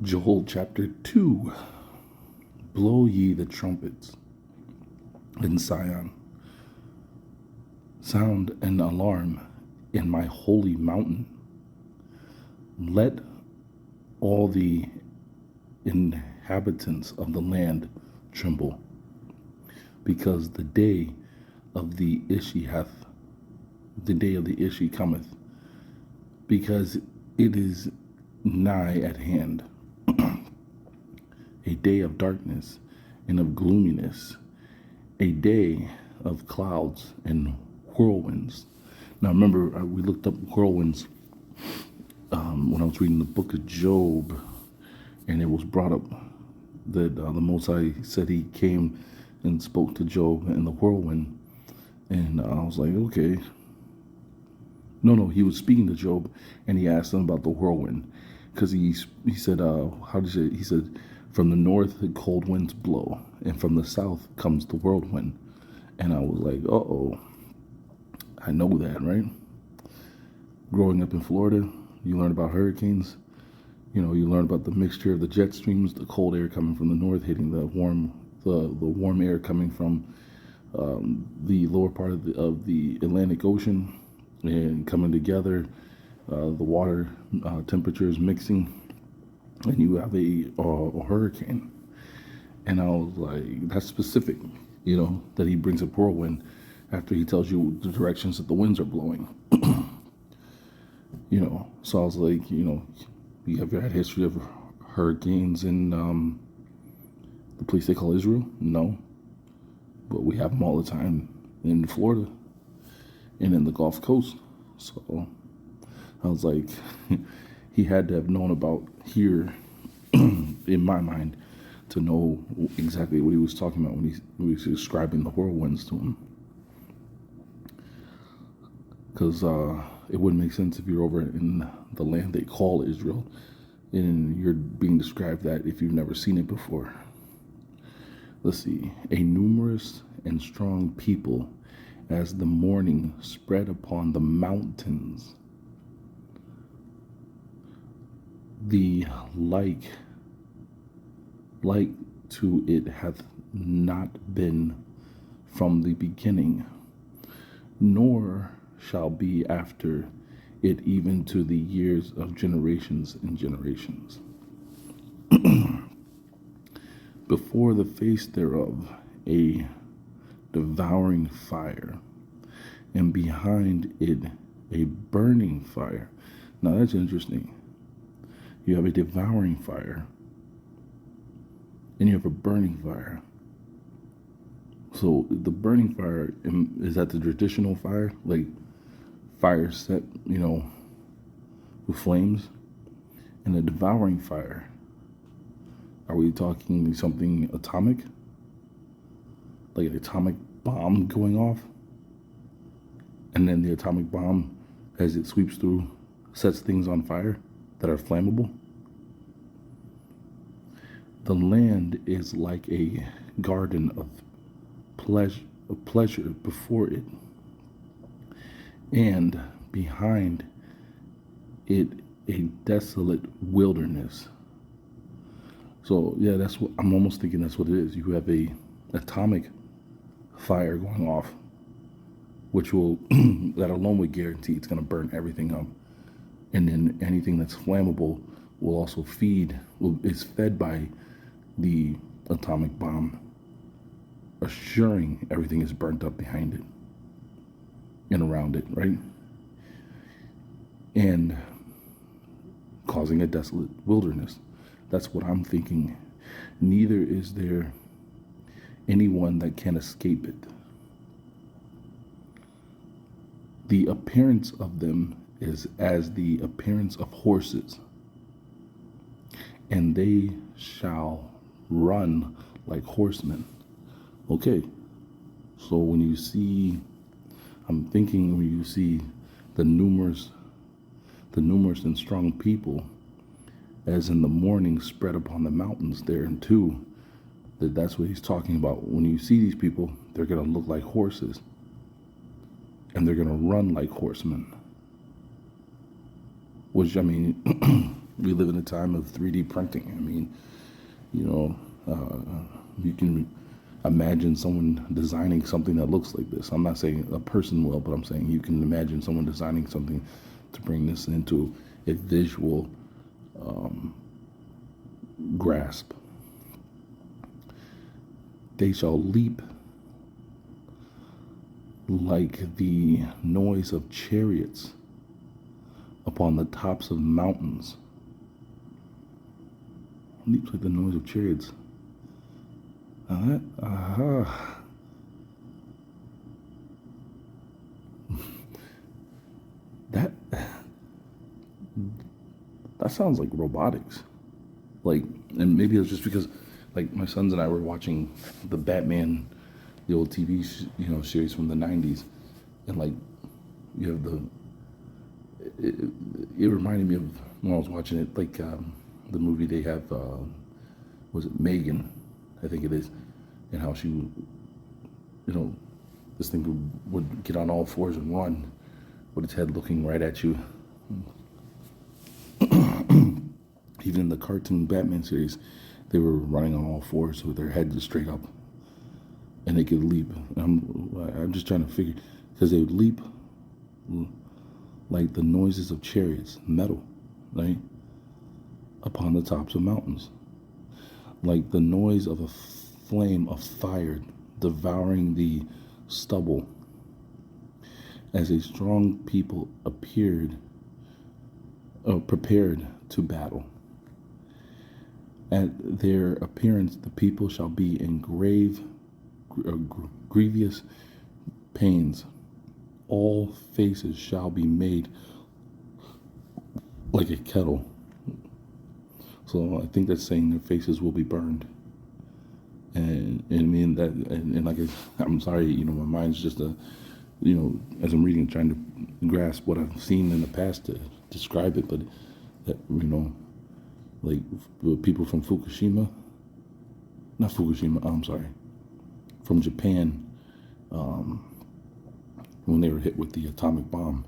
Joel chapter 2. Blow ye the trumpets in Zion. Sound an alarm in my holy mountain. Let all the inhabitants of the land tremble, because the day of the issue cometh, because it is nigh at hand, a day of darkness and of gloominess, a day of clouds and whirlwinds. Now remember, we looked up whirlwinds when I was reading the book of Job, and it was brought up that the Most High said he came and spoke to Job in the whirlwind. And I was like, okay. No, he was speaking to Job, and he asked him about the whirlwind, because he said, how did he say? He said, from the north the cold winds blow, and from the south comes the whirlwind. And I was like, uh-oh, I know that, right? Growing up in Florida, you learn about hurricanes. You know, you learn about the mixture of the jet streams, the cold air coming from the north hitting the warm air coming from the lower part of the Atlantic Ocean and coming together, the water temperatures mixing, and you have a hurricane. And I was like, that's specific, you know, that he brings up whirlwind after he tells you the directions that the winds are blowing. You know, so I was like, you know, you have had history of hurricanes in the place they call Israel? No. But we have them all the time in Florida and in the Gulf Coast. So I was like, he had to have known about here, in my mind, to know exactly what he was talking about when he was describing the whirlwinds to him. Because it wouldn't make sense if you're over in the land they call Israel and you're being described that if you've never seen it before. Let's see. A numerous and strong people as the morning spread upon the mountains. The like to it hath not been from the beginning, nor shall be after it even to the years of generations and generations. Before the face thereof a devouring fire, and behind it a burning fire. Now that's interesting. You have a devouring fire, and you have a burning fire. So the burning fire, is that the traditional fire? Like fire set, you know, with flames? And the devouring fire, are we talking something atomic? Like an atomic bomb going off? And then the atomic bomb, as it sweeps through, sets things on fire that are flammable? The land is like a garden of pleasure before it, and behind it a desolate wilderness. So yeah, that's what I'm almost thinking. That's what it is. You have a atomic fire going off, which will that alone would guarantee it's going to burn everything up, and then anything that's flammable will also is fed by the atomic bomb, assuring everything is burnt up behind it and around it, right? And causing a desolate wilderness. That's what I'm thinking. Neither is there anyone that can escape it. The appearance of them is as the appearance of horses, and they shall run like horsemen. Okay, so when you see the numerous and strong people, as in the morning spread upon the mountains there and too, that's what he's talking about. When you see these people, they're going to look like horses, and they're going to run like horsemen. Which, I mean, We live in a time of 3D printing. I mean, you know, you can imagine someone designing something that looks like this. I'm not saying a person will, but I'm saying you can imagine someone designing something to bring this into a visual grasp. They shall leap like the noise of chariots upon the tops of mountains. Leaps like the noise of chariots. Now that that sounds like robotics. Like, and maybe it's just because, like, my sons and I were watching the Batman, the old TV, series from the '90s, and like, you have it reminded me of when I was watching it, like the movie they have, was it Megan? I think it is, and how she, this thing would get on all fours and run with its head looking right at you. Even in the cartoon Batman series, they were running on all fours with their head just straight up, and they could leap. I'm just trying to figure, because they would leap like the noises of chariots, metal, right, upon the tops of mountains, like the noise of a flame of fire devouring the stubble, as a strong people prepared to battle. At their appearance, the people shall be in grievous pains. All faces shall be made like a kettle. So I think that's saying their faces will be burned. And I mean that, and like I'm sorry, my mind's just as I'm reading, trying to grasp what I've seen in the past to describe it, but that, like people from from Japan, when they were hit with the atomic bomb.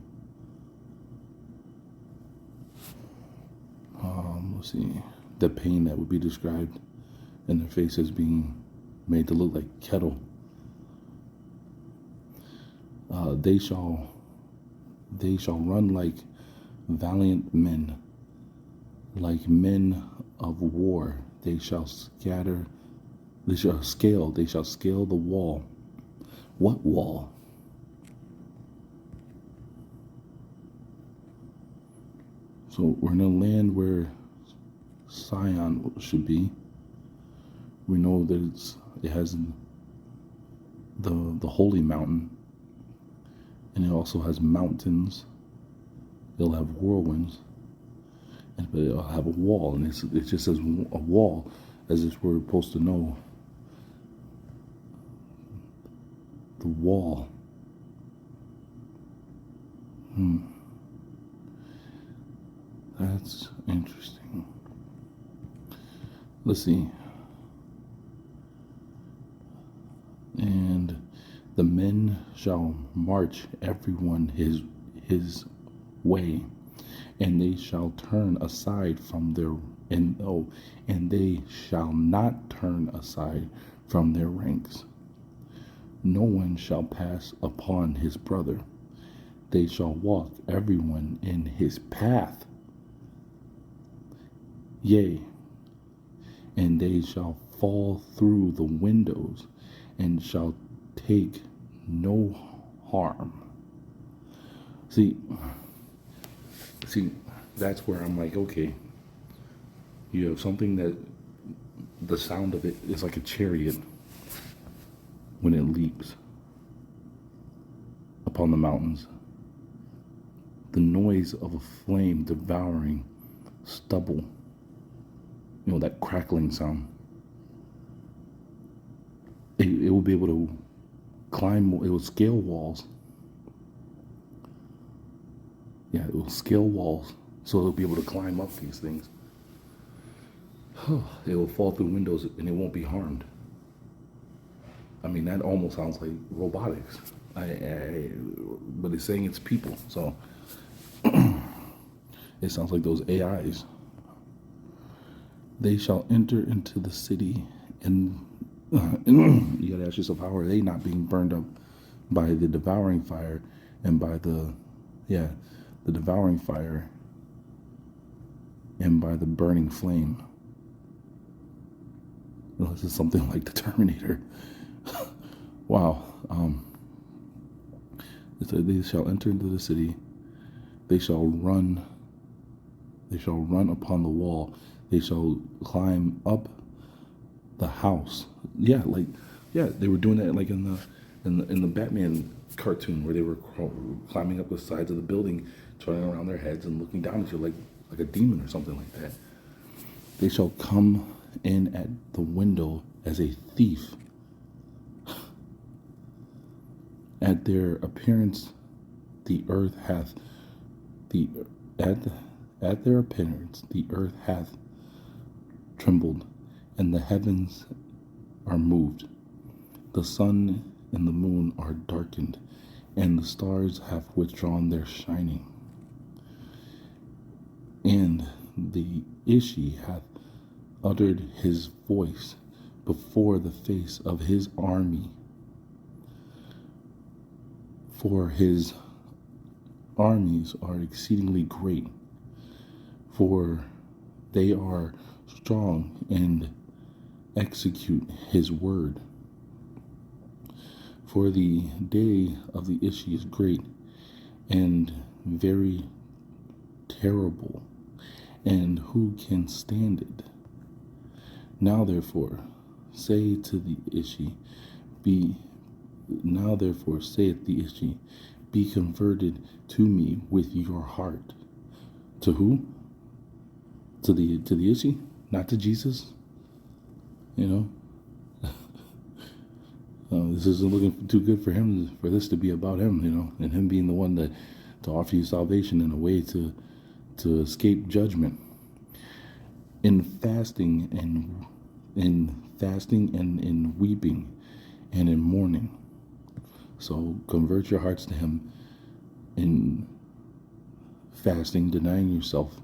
Let's see, the pain that would be described in their faces being made to look like kettle. They shall run like valiant men, like men of war. They shall scale the wall. What wall? So we're in a land where Sion should be. We know that it has the holy mountain, and it also has mountains. It'll have whirlwinds, but it'll have a wall, and it just says a wall, as if we're supposed to know the wall. That's interesting. Let's see. And the men shall march everyone his way, and they shall turn aside from and they shall not turn aside from their ranks. No one shall pass upon his brother. They shall walk everyone in his path. Yea, and they shall fall through the windows and shall take no harm. See, that's where I'm like, okay, you have something that the sound of it is like a chariot when it leaps upon the mountains. The noise of a flame devouring stubble, that crackling sound. It will be able to climb, it will scale walls. Yeah, it will scale walls, so it'll be able to climb up these things. It will fall through windows and it won't be harmed. I mean, that almost sounds like robotics. But it's saying it's people, so it sounds like those AIs. They shall enter into the city, and you got to ask yourself, how are they not being burned up by the devouring fire and by the devouring fire and by the burning flame? This is something like the Terminator. Wow. It said, they shall enter into the city. They shall run. They shall run upon the wall. They shall climb up the house. Yeah, they were doing that like in the Batman cartoon where they were climbing up the sides of the building, turning around their heads and looking down at you like a demon or something like that. They shall come in at the window as a thief. At their appearance, the earth hath at their appearance the earth hath trembled, and the heavens are moved. The sun and the moon are darkened, and the stars have withdrawn their shining. And the Ishi hath uttered his voice before the face of his army. For his armies are exceedingly great, for they are strong and execute his word. For the day of the Ishi is great and very terrible, and who can stand it? Now therefore say to the Ishi, Now therefore saith the Ishi, be converted to me with your heart. To who? To the Ishi? Not to Jesus? This isn't looking too good for him, for this to be about him, and him being the one to offer you salvation in a way to escape judgment. In fasting and in weeping and in mourning. So convert your hearts to him in fasting, denying yourself,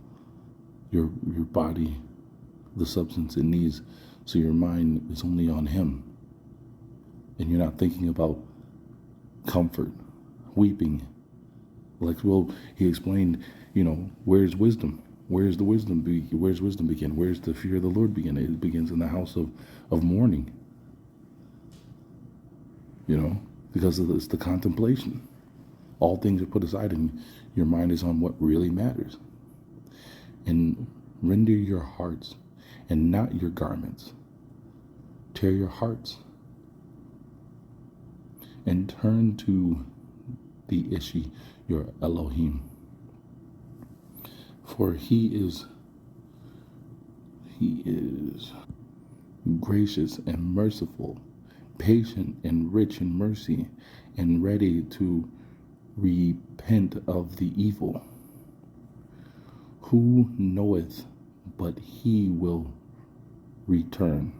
your body, the substance it needs, so your mind is only on him. And you're not thinking about comfort, weeping. He explained, where's wisdom? Where's the wisdom? Where's wisdom begin? Where's the fear of the Lord begin? It begins in the house of mourning. Because it's the contemplation. All things are put aside, and your mind is on what really matters. And render your hearts and not your garments. Tear your hearts and turn to the Ishi, your Elohim. For he is gracious and merciful, patient and rich in mercy, and ready to repent of the evil. Who knoweth but he will return?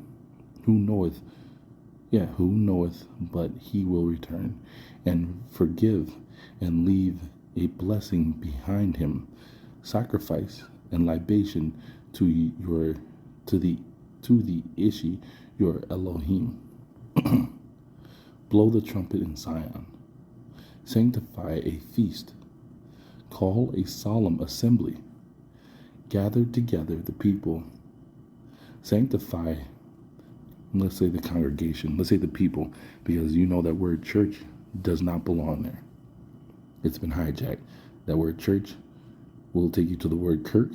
Who knoweth but he will return and forgive and leave a blessing behind him, sacrifice and libation to the Ishi, your Elohim. Blow the trumpet in Zion, sanctify a feast, call a solemn assembly, gather together the people, sanctify. Let's say the congregation, let's say the people, because that word church does not belong there. It's been hijacked. That word church will take you to the word Kirk,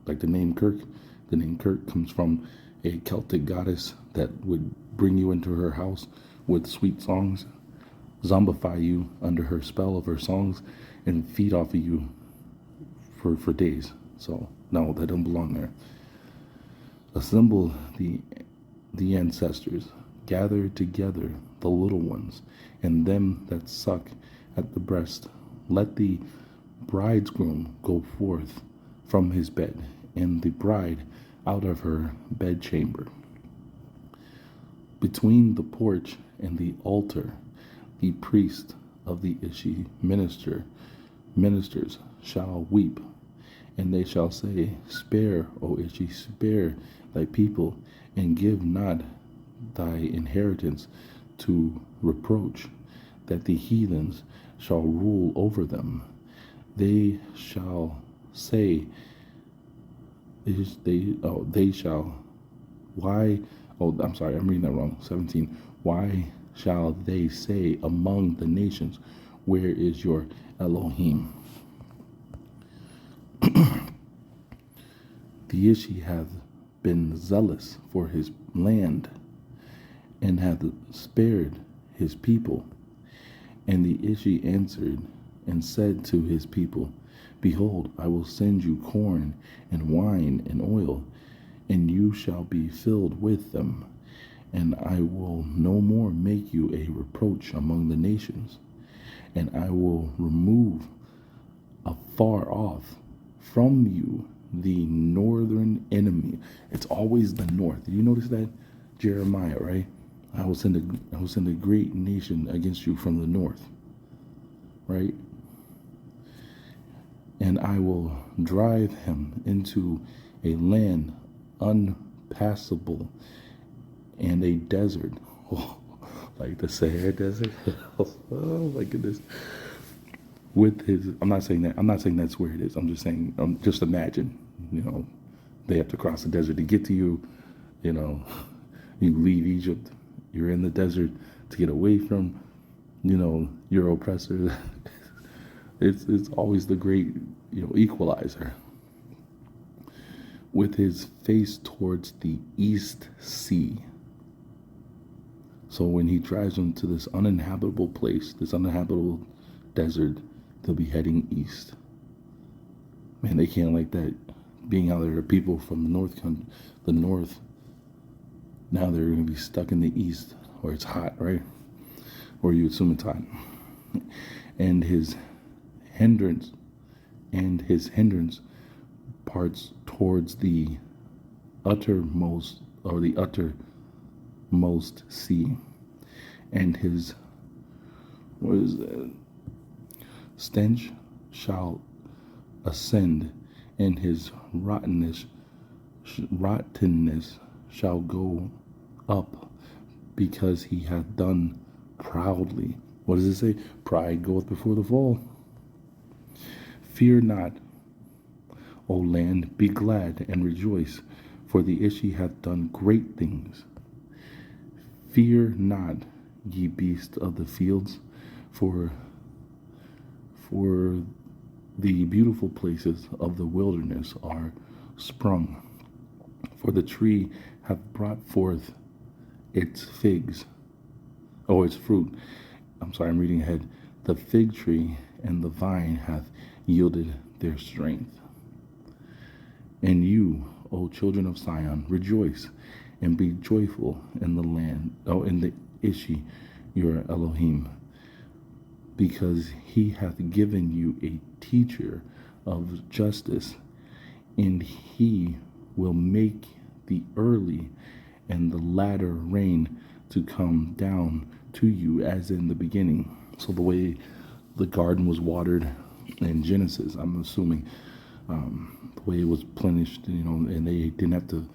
like the name Kirk. The name Kirk comes from a Celtic goddess that would bring you into her house with sweet songs, zombify you under her spell of her songs, and feed off of you for days. So, no, that don't belong there. Assemble the ancestors, gather together the little ones, and them that suck at the breast. Let the bridegroom go forth from his bed, and the bride out of her bedchamber. Between the porch and the altar, the priest of the Ishi ministers shall weep, And they shall say, Spare, O Ishi, spare thy people, and give not thy inheritance to reproach, that the heathens shall rule over them. They shall say, they shall, why, oh, I'm sorry, I'm reading that wrong, 17. Why shall they say among the nations, where is your Elohim? The Ishi hath been zealous for his land, and hath spared his people. And the Ishi answered and said to his people, Behold, I will send you corn and wine and oil, and you shall be filled with them. And I will no more make you a reproach among the nations, and I will remove afar off from you the northern enemy. It's always the north. Did you notice that? Jeremiah, right? I will send a great nation against you from the north, right? And I will drive him into a land unpassable and a desert, like the Sahara Desert. Oh my goodness! With his, I'm not saying that's where it is. I'm just saying, just imagine, they have to cross the desert to get to you. You leave Egypt, you're in the desert to get away from, your oppressor. It's always the great, equalizer. With his face towards the east sea. So when he drives them to this uninhabitable place, this uninhabitable desert, they'll be heading east. Man, they can't like that. Being how there are people from the north, now they're going to be stuck in the east, where it's hot, right? Or you assume it's hot. And his hindrance parts towards the uttermost sea, and his stench shall ascend, and his rottenness shall go up, because he hath done proudly. What does it say? Pride goeth before the fall. Fear not, O land, be glad and rejoice, for the Ishi hath done great things. Fear not, ye beasts of the fields, for the beautiful places of the wilderness are sprung. For the tree hath brought forth its its fruit. I'm sorry, I'm reading ahead. The fig tree and the vine hath yielded their strength. And you, O children of Sion, rejoice and be joyful in the land, in the Ishi, your Elohim, because he hath given you a teacher of justice, and he will make the early and the latter rain to come down to you as in the beginning. So the way the garden was watered in Genesis, I'm assuming, the way it was plenished, and they didn't have to,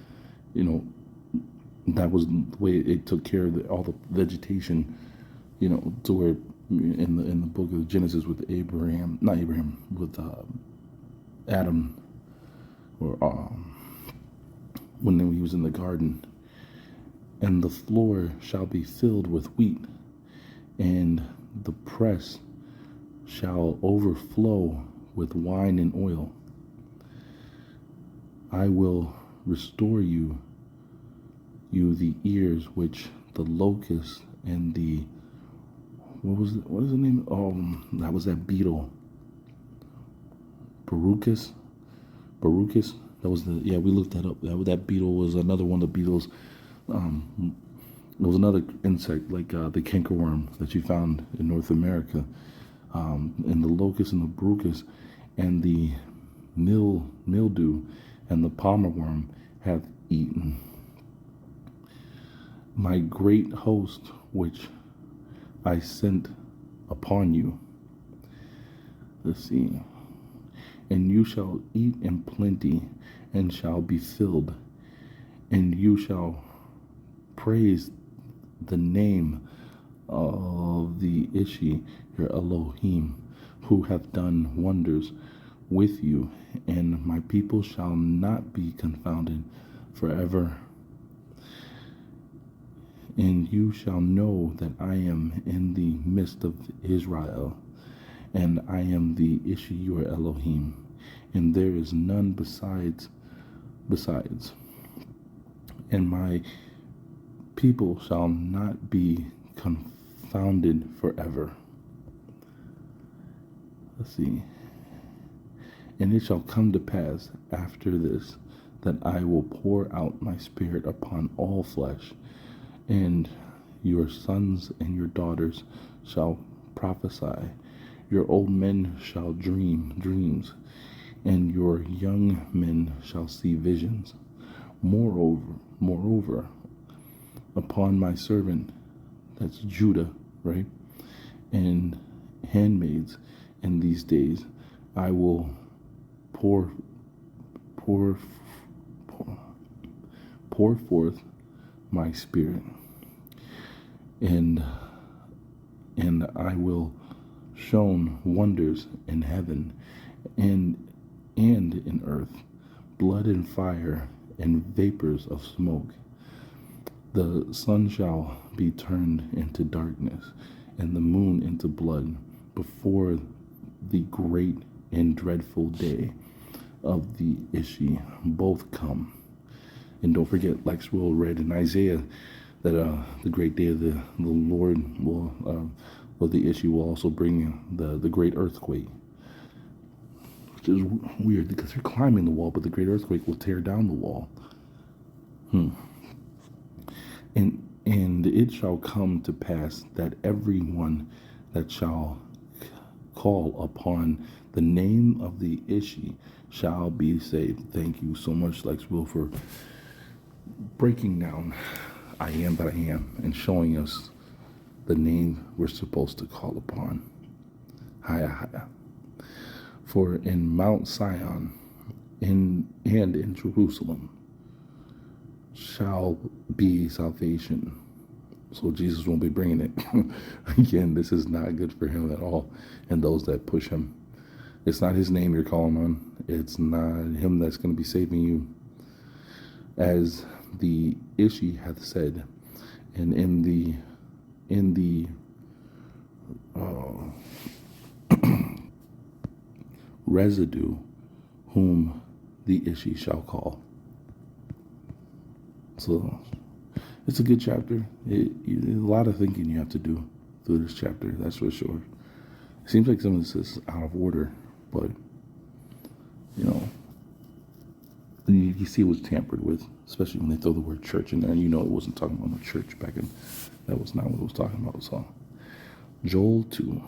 that was the way it took care of all the vegetation, to where in the book of Genesis with with Adam, or when he was in the garden. And the floor shall be filled with wheat, and the press shall overflow with wine and oil. I will restore you the ears which the locust and the what is the name? That was that beetle. Baruchus. That was we looked that up. That beetle was another one of the beetles. There was another insect like the cankerworm that you found in North America, and the locust and the baruchus and the mildew and the palmer worm have eaten. My great host which I sent upon you. Let's see. And you shall eat in plenty, and shall be filled, and you shall praise the name of the Ishi, your Elohim, who hath done wonders with you, and my people shall not be confounded forever. And you shall know that I am in the midst of Israel, and I am the Ishi, your Elohim, and there is none besides. And my people shall not be confounded forever. Let's see. And it shall come to pass after this that I will pour out my spirit upon all flesh, and your sons and your daughters shall prophesy. Your old men shall dream dreams, and your young men shall see visions. Moreover, upon my servant, that's Judah, right, and handmaids in these days, I will pour forth my spirit, and I will shown wonders in heaven and in earth, blood and fire and vapors of smoke. The sun shall be turned into darkness, and the moon into blood, before the great and dreadful day of the Ishi both come. And don't forget, like we read in Isaiah, that the great day of the Lord will, the Ishi will also bring the great earthquake, which is weird because they're climbing the wall, but the great earthquake will tear down the wall. And it shall come to pass that everyone that shall call upon the name of the Ishi shall be saved. Thank you so much, Lex Will, for breaking down I am that I am and showing us the name we're supposed to call upon. Haya Haya. For in Mount Sion and in Jerusalem shall be salvation. So Jesus won't be bringing it. Again, this is not good for him at all, and those that push him. It's not his name you're calling on. It's not him that's going to be saving you. As the Ishi hath said, and in the residue whom the Ishi shall call. So it's a good chapter. A lot of thinking you have to do through this chapter, that's for sure. It seems like some of this is out of order, but you see it was tampered with, especially when they throw the word church in there, and it wasn't talking about no church back in. That was not what it was talking about. So Joel 2.